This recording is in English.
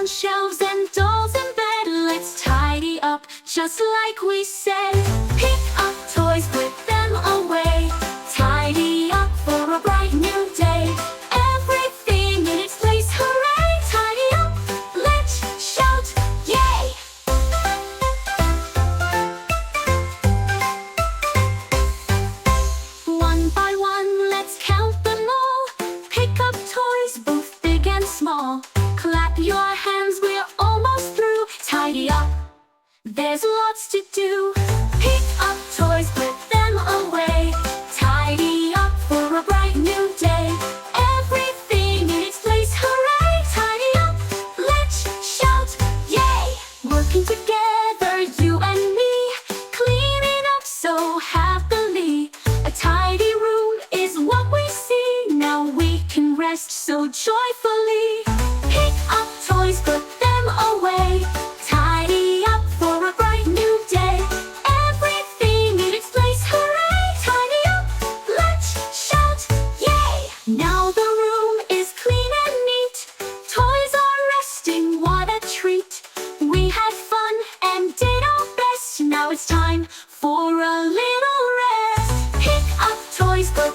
on shelves and dolls in bed. Let's tidy up, just like we said. Pick up toys, put them away. Tidy up for a bright new day. Everything in its place, hooray! Tidy up, let's shout, yay! One by one, let's count them all. Pick up toys, both big and small. Clap your hands, we're almost through. Tidy up, there's lots to do. Pick up toys, put them away. Tidy up for a bright new day. Everything in its place, hooray! Tidy up, let's shout, yay! Working together, you and me, cleaning up so happily. A tidy room is what we see. Now we can rest so joyfully. Pick up toys, put them away. Tidy up for a bright new day. Everything in its place, hooray! Tidy up, let's shout, yay! Now the room is clean and neat. Toys are resting, what a treat. We had fun and did our best. Now it's time for a little rest. Pick up toys, put